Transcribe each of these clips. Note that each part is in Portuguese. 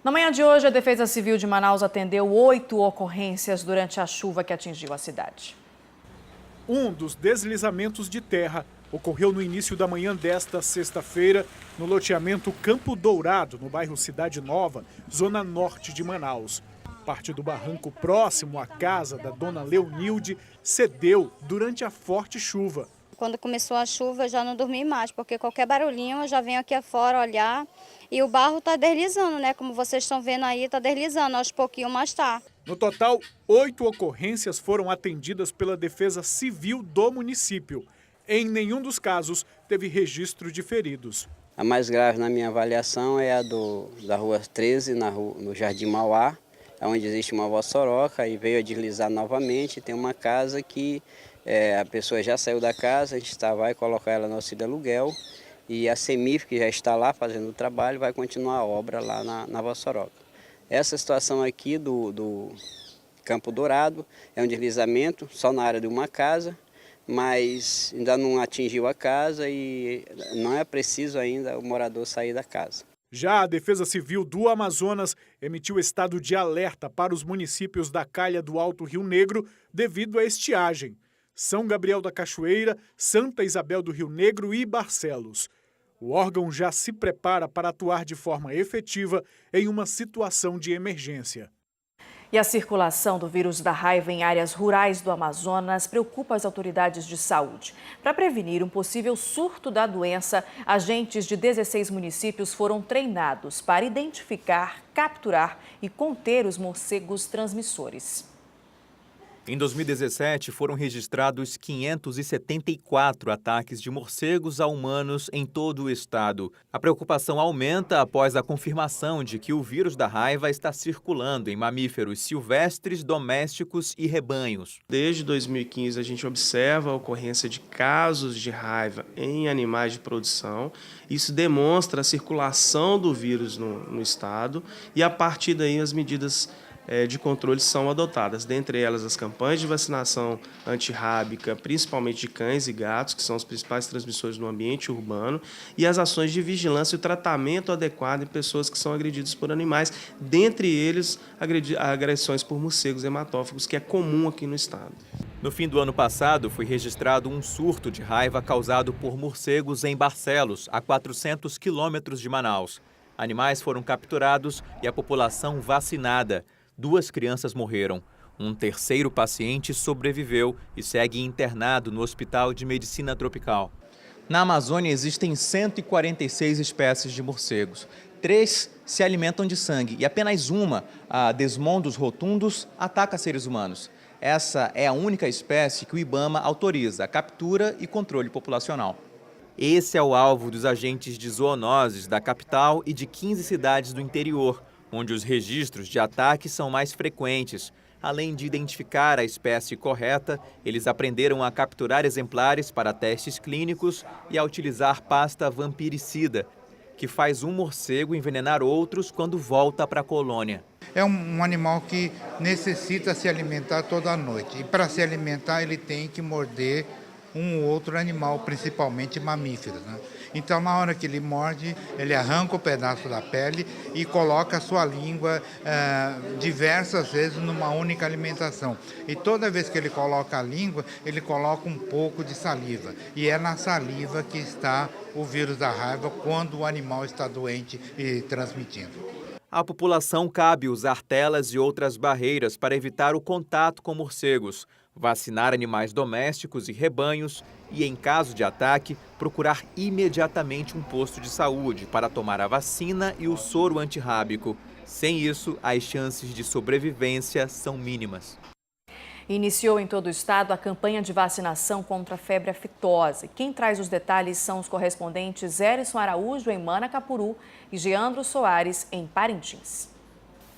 Na manhã de hoje, a Defesa Civil de Manaus atendeu 8 ocorrências durante a chuva que atingiu a cidade. Um dos deslizamentos de terra ocorreu no início da manhã desta sexta-feira, no loteamento Campo Dourado, no bairro Cidade Nova, zona norte de Manaus. Parte do barranco próximo à casa da dona Leonilde cedeu durante a forte chuva. Quando começou a chuva, eu já não dormi mais, porque qualquer barulhinho eu já venho aqui afora olhar e o barro está deslizando, né? Como vocês estão vendo aí, está deslizando, aos pouquinhos mais tá. No total, 8 ocorrências foram atendidas pela Defesa Civil do município. Em nenhum dos casos teve registro de feridos. A mais grave na minha avaliação é a da Rua 13, no Jardim Mauá, onde existe uma vossoroca e veio a deslizar novamente. Tem uma casa que a pessoa já saiu da casa, a gente vai colocar ela no auxílio aluguel e a CEMIF, que já está lá fazendo o trabalho, vai continuar a obra lá na vossoroca. Essa situação aqui do Campo Dourado é um deslizamento só na área de uma casa, mas ainda não atingiu a casa e não é preciso ainda o morador sair da casa. Já a Defesa Civil do Amazonas emitiu estado de alerta para os municípios da Calha do Alto Rio Negro devido à estiagem. São Gabriel da Cachoeira, Santa Isabel do Rio Negro e Barcelos. O órgão já se prepara para atuar de forma efetiva em uma situação de emergência. E a circulação do vírus da raiva em áreas rurais do Amazonas preocupa as autoridades de saúde. Para prevenir um possível surto da doença, agentes de 16 municípios foram treinados para identificar, capturar e conter os morcegos transmissores. Em 2017, foram registrados 574 ataques de morcegos a humanos em todo o estado. A preocupação aumenta após a confirmação de que o vírus da raiva está circulando em mamíferos silvestres, domésticos e rebanhos. Desde 2015, a gente observa a ocorrência de casos de raiva em animais de produção. Isso demonstra a circulação do vírus no estado e, a partir daí, as medidas de controle são adotadas, dentre elas as campanhas de vacinação antirrábica, principalmente de cães e gatos, que são os principais transmissores no ambiente urbano, e as ações de vigilância e o tratamento adequado em pessoas que são agredidas por animais, dentre eles agressões por morcegos hematófagos, que é comum aqui no estado. No fim do ano passado, foi registrado um surto de raiva causado por morcegos em Barcelos, a 400 quilômetros de Manaus. Animais foram capturados e a população vacinada. 2 crianças morreram. Um terceiro paciente sobreviveu e segue internado no Hospital de Medicina Tropical. Na Amazônia existem 146 espécies de morcegos. 3 se alimentam de sangue e apenas uma, a Desmondus rotundus, ataca seres humanos. Essa é a única espécie que o IBAMA autoriza a captura e controle populacional. Esse é o alvo dos agentes de zoonoses da capital e de 15 cidades do interior, onde os registros de ataques são mais frequentes. Além de identificar a espécie correta, eles aprenderam a capturar exemplares para testes clínicos e a utilizar pasta vampiricida, que faz um morcego envenenar outros quando volta para a colônia. É um animal que necessita se alimentar toda noite. E para se alimentar ele tem que morder um ou outro animal, principalmente mamíferos, né? Então, na hora que ele morde, ele arranca o pedaço da pele e coloca a sua língua diversas vezes numa única alimentação. E toda vez que ele coloca a língua, ele coloca um pouco de saliva. E é na saliva que está o vírus da raiva quando o animal está doente e transmitindo. À população cabe usar telas e outras barreiras para evitar o contato com morcegos, vacinar animais domésticos e rebanhos e, em caso de ataque, procurar imediatamente um posto de saúde para tomar a vacina e o soro antirrábico. Sem isso, as chances de sobrevivência são mínimas. Iniciou em todo o estado a campanha de vacinação contra a febre aftosa. Quem traz os detalhes são os correspondentes Erison Araújo, em Manacapuru, e Geandro Soares, em Parintins.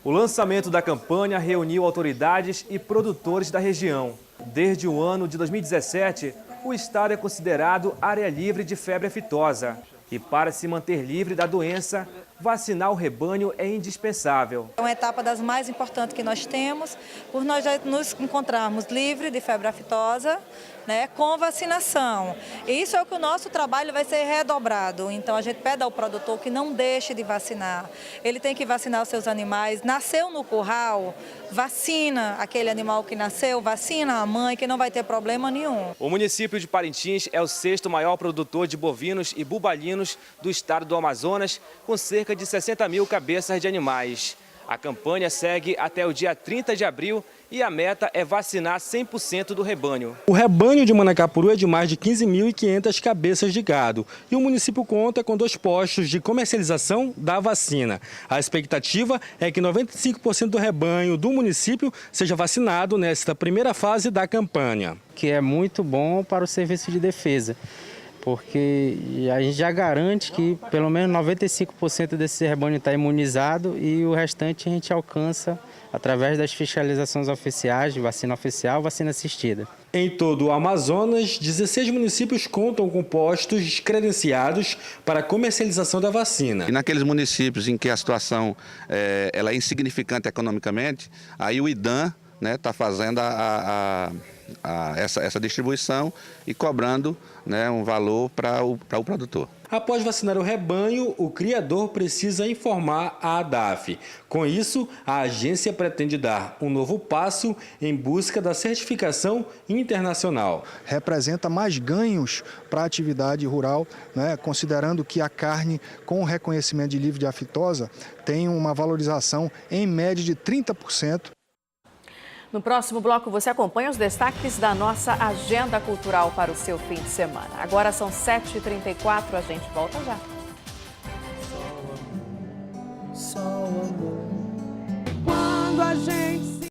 O lançamento da campanha reuniu autoridades e produtores da região. Desde o ano de 2017, o estado é considerado área livre de febre aftosa. E para se manter livre da doença, vacinar o rebanho é indispensável. É uma etapa das mais importantes que nós temos, por nós já nos encontrarmos livres de febre aftosa, né, com vacinação. E isso é o que o nosso trabalho vai ser redobrado. Então a gente pede ao produtor que não deixe de vacinar. Ele tem que vacinar os seus animais. Nasceu no curral, vacina aquele animal que nasceu, vacina a mãe, que não vai ter problema nenhum. O município de Parintins é o 6º maior produtor de bovinos e bubalinos do estado do Amazonas, com cerca de 60 mil cabeças de animais. A campanha segue até o dia 30 de abril e a meta é vacinar 100% do rebanho. O rebanho de Manacapuru é de mais de 15.500 cabeças de gado e o município conta com 2 postos de comercialização da vacina. A expectativa é que 95% do rebanho do município seja vacinado nesta primeira fase da campanha. Que é muito bom para o serviço de defesa, porque a gente já garante que pelo menos 95% desse rebanho está imunizado e o restante a gente alcança através das fiscalizações oficiais, de vacina oficial, vacina assistida. Em todo o Amazonas, 16 municípios contam com postos credenciados para a comercialização da vacina. E naqueles municípios em que a situação ela é insignificante economicamente, aí o IDAM está fazendo essa distribuição e cobrando um valor para o produtor. Após vacinar o rebanho, o criador precisa informar a ADAF. Com isso, a agência pretende dar um novo passo em busca da certificação internacional. Representa mais ganhos para a atividade rural, considerando que a carne com reconhecimento de livre de aftosa tem uma valorização em média de 30%. No próximo bloco, você acompanha os destaques da nossa agenda cultural para o seu fim de semana. Agora são 7h34, a gente volta já. Quando a gente